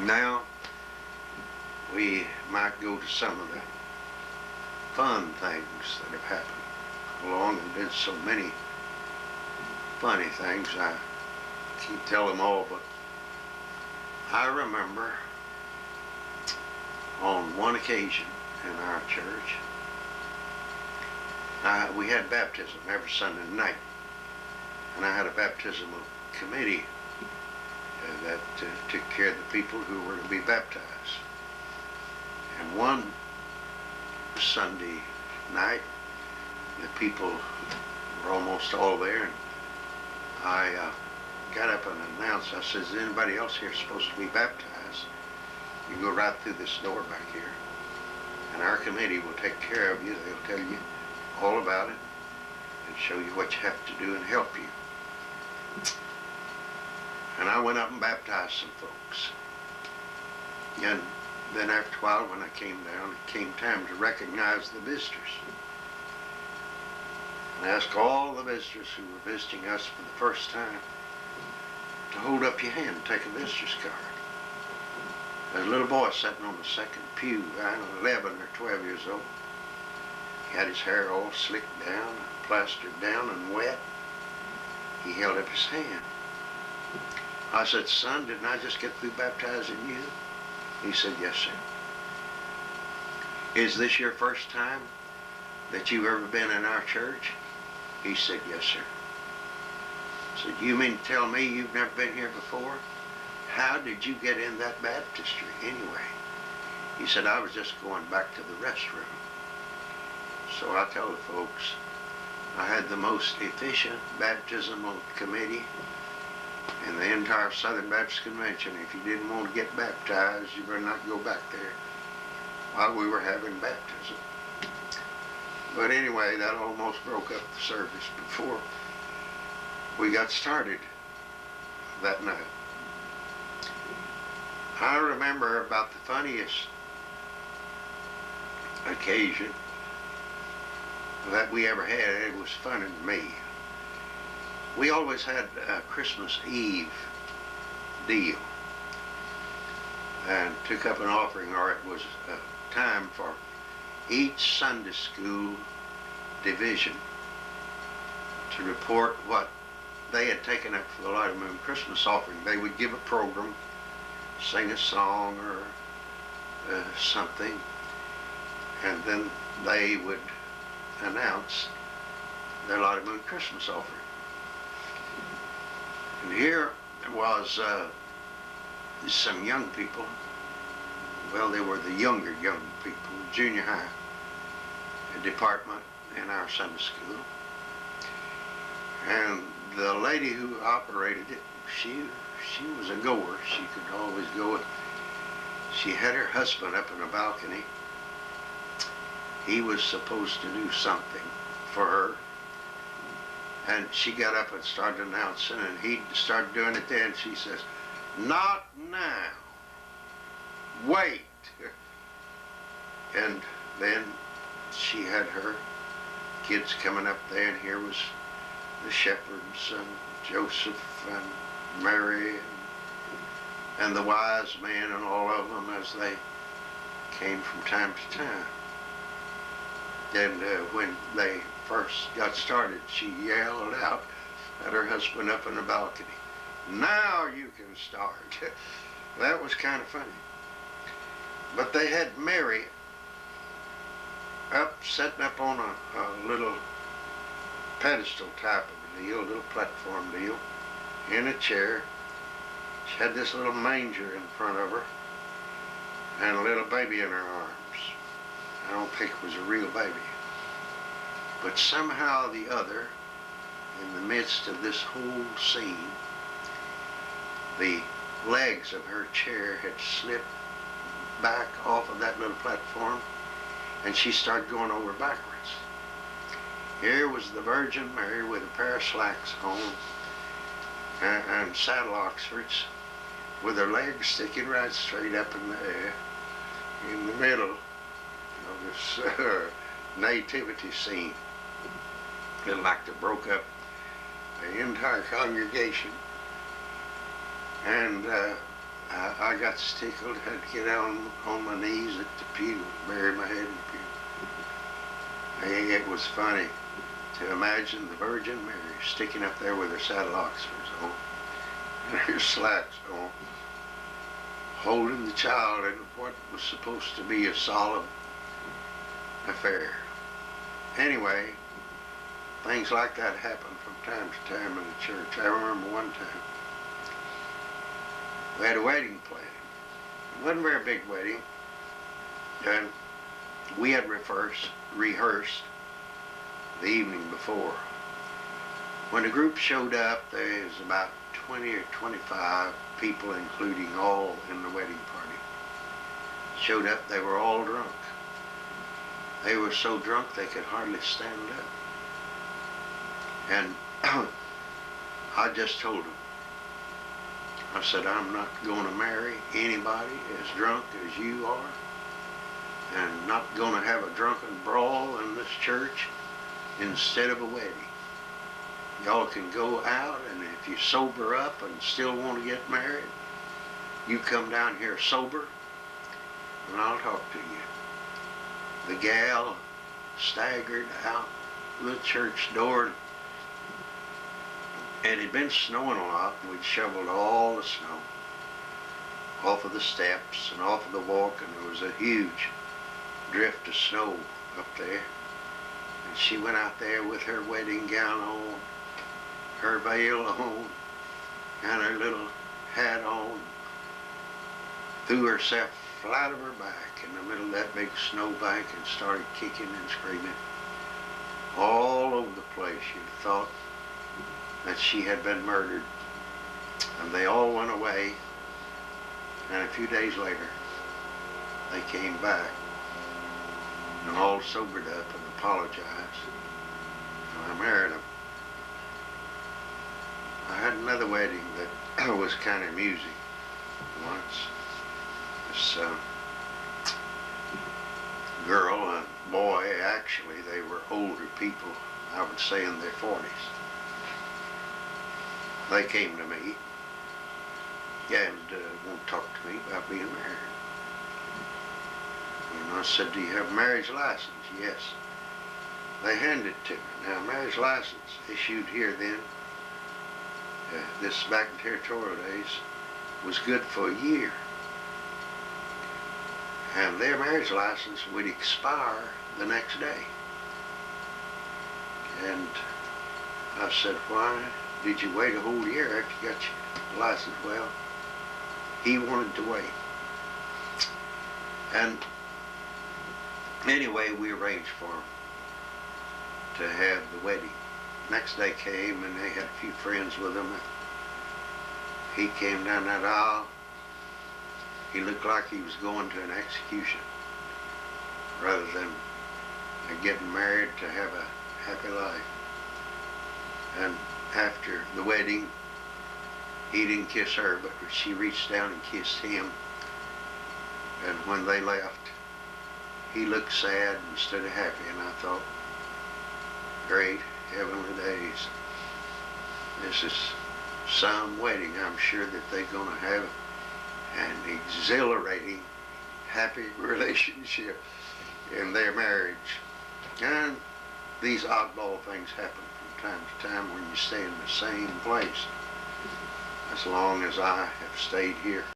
Now we might go to some of the fun things that have happened along, and been so many funny things. I can't tell them all, but I remember on one occasion in our church, we had baptism every Sunday night, and I had a baptismal committee that took care of the people who were to be baptized. And one Sunday night, the people were almost all there, and I got up and announced, I said, is anybody else here supposed to be baptized? You go right through this door back here, and our committee will take care of you. They'll tell you all about it and show you what you have to do and help you. And I went up and baptized some folks. And then after a while, when I came down, it came time to recognize the visitors. And I asked all the visitors who were visiting us for the first time to hold up your hand and take a visitor's card. There's a little boy sitting on the second pew, I don't know, 11 or 12 years old. He had his hair all slicked down, plastered down and wet. He held up his hand. I said, son, didn't I just get through baptizing you? He said, yes, sir. Is this your first time that you've ever been in our church? He said, yes, sir. I said, you mean to tell me you've never been here before? How did you get in that baptistry anyway? He said, I was just going back to the restroom. So I tell the folks, I had the most efficient baptismal committee in the entire Southern Baptist Convention. If you didn't want to get baptized, you better not go back there while we were having baptism. But anyway, that almost broke up the service before we got started that night. I remember about the funniest occasion that we ever had. It was funny to me. We always had a Christmas Eve deal and took up an offering, or it was a time for each Sunday school division to report what they had taken up for the Light of the Moon Christmas offering. They would give a program, sing a song or something, and then they would announce their Light of the Moon Christmas offering. And here was some young people. Well, they were the younger young people, junior high department in our Sunday school. And the lady who operated it, she was a goer. She could always go. She had her husband up in a balcony. He was supposed to do something for her. And she got up and started announcing, and he started doing it then. She says, not now. Wait. And then she had her kids coming up there, and here was the shepherds and Joseph and Mary and the wise men and all of them as they came from time to time. And when they first got started, she yelled out at her husband up in the balcony, now you can start. That was kind of funny. But they had Mary sitting up on a little pedestal type of a deal, a little platform deal, in a chair. She had this little manger in front of her and a little baby in her arms. I don't think it was a real baby. But somehow or the other, in the midst of this whole scene, the legs of her chair had slipped back off of that little platform, and she started going over backwards. Here was the Virgin Mary with a pair of slacks on and saddle oxfords, with her legs sticking right straight up in the air, in the middle of this nativity scene. It like to broke up the entire congregation. And I got tickled, had to get on my knees at the pew, bury my head in the pew. Hey, it was funny to imagine the Virgin Mary sticking up there with her saddle oxers on and her slacks on, holding the child in what was supposed to be a solemn affair. Anyway, things like that happen from time to time in the church. I remember one time we had a wedding planned. It wasn't a very big wedding, and we had rehearsed the evening before. When the group showed up, there was about 20 or 25 people, including all in the wedding party. Showed up, they were all drunk. They were so drunk they could hardly stand up. And I just told them, I said, I'm not going to marry anybody as drunk as you are, and not going to have a drunken brawl in this church instead of a wedding. Y'all can go out, and if you sober up and still want to get married, you come down here sober, and I'll talk to you. The gal staggered out the church door, and it had been snowing a lot, and we'd shoveled all the snow off of the steps and off of the walk, and there was a huge drift of snow up there. And she went out there with her wedding gown on, her veil on, and her little hat on, threw herself flat of her back in the middle of that big snow bank and started kicking and screaming all over the place. You'd have thought that she had been murdered. And they all went away, and a few days later they came back and all sobered up and apologized, and I married them. I had another wedding that was kind of amusing once. This girl and boy, actually they were older people, I would say in their 40s. They came to me and won't talk to me about being married. And I said, do you have a marriage license? Yes. They handed it to me. Now, marriage license issued here then, this back in territorial days, was good for a year. And their marriage license would expire the next day. And I said, why did you wait a whole year after you got your license? Well, he wanted to wait. And anyway, we arranged for him to have the wedding. Next day came, and they had a few friends with them. He came down that aisle. He looked like he was going to an execution rather than getting married to have a happy life. And after the wedding, he didn't kiss her, but she reached down and kissed him. And when they left, he looked sad instead of happy, and I thought, great heavenly days. This is some wedding. I'm sure that they're going to have an exhilarating, happy relationship in their marriage. And these oddball things happen from time to time when you stay in the same place. As long as I have stayed here.